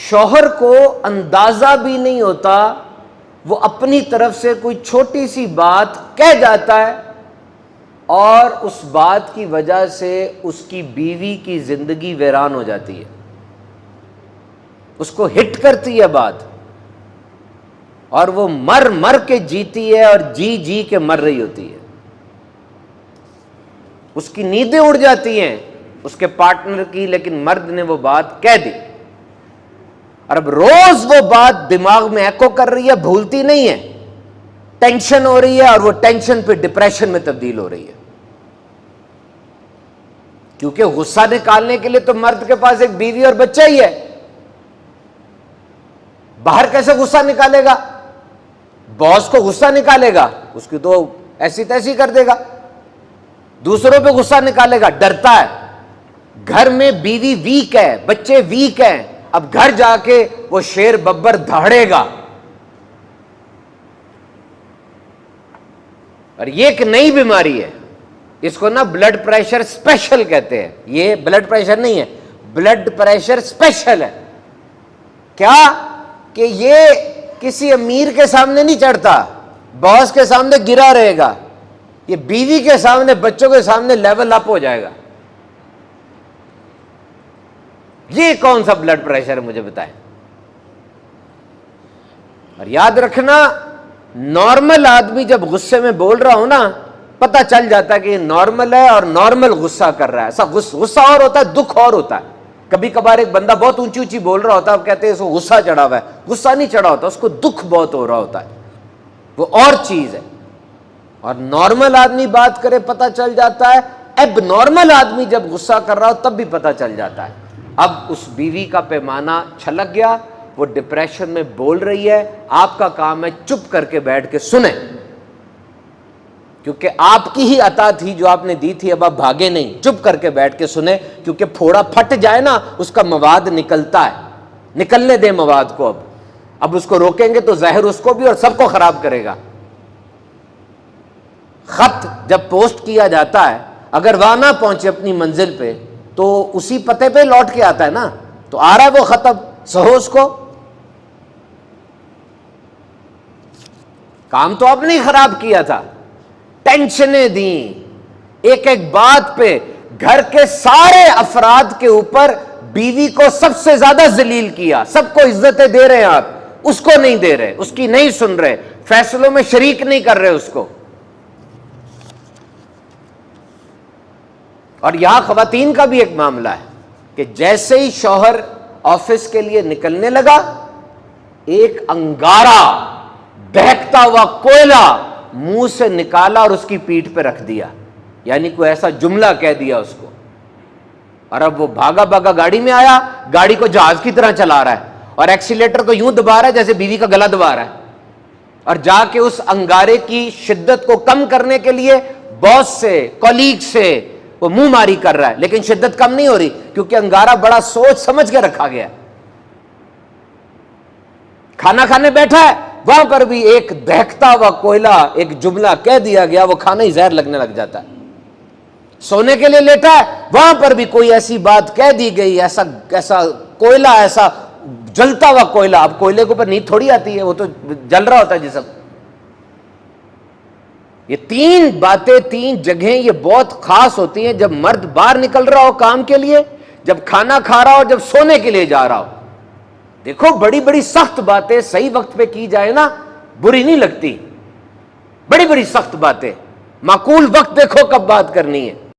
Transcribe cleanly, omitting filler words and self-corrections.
شوہر کو اندازہ بھی نہیں ہوتا، وہ اپنی طرف سے کوئی چھوٹی سی بات کہہ جاتا ہے اور اس بات کی وجہ سے اس کی بیوی کی زندگی ویران ہو جاتی ہے، اس کو ہٹ کرتی ہے بات، اور وہ مر مر کے جیتی ہے اور جی جی کے مر رہی ہوتی ہے، اس کی نیندیں اڑ جاتی ہیں اس کے پارٹنر کی، لیکن مرد نے وہ بات کہہ دی، اور اب روز وہ بات دماغ میں ایکو کر رہی ہے، بھولتی نہیں ہے، ٹینشن ہو رہی ہے، اور وہ ٹینشن پہ ڈپریشن میں تبدیل ہو رہی ہے، کیونکہ غصہ نکالنے کے لیے تو مرد کے پاس ایک بیوی اور بچہ ہی ہے، باہر کیسے غصہ نکالے گا؟ باس کو غصہ نکالے گا، اس کی تو ایسی تیسی کر دے گا، دوسروں پہ غصہ نکالے گا، ڈرتا ہے، گھر میں بیوی ویک ہے، بچے ویک ہیں، اب گھر جا کے وہ شیر ببر دھاڑے گا، اور یہ ایک نئی بیماری ہے، اس کو نا بلڈ پریشر اسپیشل کہتے ہیں، یہ بلڈ پریشر نہیں ہے، بلڈ پریشر اسپیشل ہے، کیا کہ یہ کسی امیر کے سامنے نہیں چڑھتا، باس کے سامنے گرا رہے گا، یہ بیوی کے سامنے، بچوں کے سامنے لیول اپ ہو جائے گا۔ یہ کون سا بلڈ پریشر ہے مجھے بتائیں؟ اور یاد رکھنا، نارمل آدمی جب غصے میں بول رہا ہو نا، پتہ چل جاتا ہے کہ یہ نارمل ہے اور نارمل غصہ کر رہا ہے، ایسا غصہ اور ہوتا ہے، دکھ اور ہوتا ہے۔ کبھی کبھار ایک بندہ بہت اونچی اونچی بول رہا ہوتا ہے، آپ کہتے ہیں اس کو غصہ چڑھا ہوا ہے، غصہ نہیں چڑھا ہوتا، اس کو دکھ بہت ہو رہا ہوتا ہے، وہ اور چیز ہے۔ اور نارمل آدمی بات کرے پتہ چل جاتا ہے، اب نارمل آدمی جب غصہ کر رہا ہو تب بھی پتہ چل جاتا ہے۔ اب اس بیوی کا پیمانہ چھلک گیا، وہ ڈپریشن میں بول رہی ہے، آپ کا کام ہے چپ کر کے بیٹھ کے سنیں، کیونکہ آپ کی ہی عطا تھی جو آپ نے دی تھی، اب آپ بھاگے نہیں، چپ کر کے بیٹھ کے سنیں، کیونکہ پھوڑا پھٹ جائے نا اس کا مواد نکلتا ہے، نکلنے دیں مواد کو، اب اس کو روکیں گے تو زہر اس کو بھی اور سب کو خراب کرے گا۔ خط جب پوسٹ کیا جاتا ہے، اگر وہاں نہ پہنچے اپنی منزل پہ تو اسی پتے پہ لوٹ کے آتا ہے نا، تو آ رہا ہے وہ خط، اب سہو اس کو، کام تو آپ نے ہی خراب کیا تھا، ٹینشنیں دیں ایک ایک بات پہ، گھر کے سارے افراد کے اوپر بیوی کو سب سے زیادہ ذلیل کیا، سب کو عزتیں دے رہے ہیں آپ، اس کو نہیں دے رہے، اس کی نہیں سن رہے، فیصلوں میں شریک نہیں کر رہے اس کو۔ اور یہاں خواتین کا بھی ایک معاملہ ہے کہ جیسے ہی شوہر آفس کے لیے نکلنے لگا، ایک انگارہ بہکتا ہوا کوئلہ منہ سے نکالا اور اس کی پیٹھ پہ رکھ دیا، یعنی کوئی ایسا جملہ کہہ دیا اس کو، اور اب وہ بھاگا بھاگا گاڑی میں آیا، گاڑی کو جہاز کی طرح چلا رہا ہے اور ایکسیلیٹر کو یوں دبا رہا ہے جیسے بیوی کا گلا دبا رہا ہے، اور جا کے اس انگارے کی شدت کو کم کرنے کے لیے باس سے، کولیگ سے وہ منہ ماری کر رہا ہے، لیکن شدت کم نہیں ہو رہی کیونکہ انگارہ بڑا سوچ سمجھ کے رکھا گیا۔ کھانا کھانے بیٹھا ہے، وہاں پر بھی ایک دہکتا ہوا کوئلہ، ایک جملہ کہہ دیا گیا، وہ کھانا ہی زہر لگنے لگ جاتا ہے۔ سونے کے لیے لیٹا ہے، وہاں پر بھی کوئی ایسی بات کہہ دی گئی، ایسا کوئلہ، ایسا جلتا ہوا کوئلہ، اب کوئلے کے اوپر نیند تھوڑی آتی ہے، وہ تو جل رہا ہوتا ہے جسم۔ یہ تین باتیں، تین جگہیں یہ بہت خاص ہوتی ہیں، جب مرد باہر نکل رہا ہو کام کے لیے، جب کھانا کھا رہا ہو، جب سونے کے لیے جا رہا ہو۔ دیکھو بڑی بڑی سخت باتیں صحیح وقت پہ کی جائے نا، بری نہیں لگتی، بڑی بڑی سخت باتیں معقول وقت دیکھو کب بات کرنی ہے۔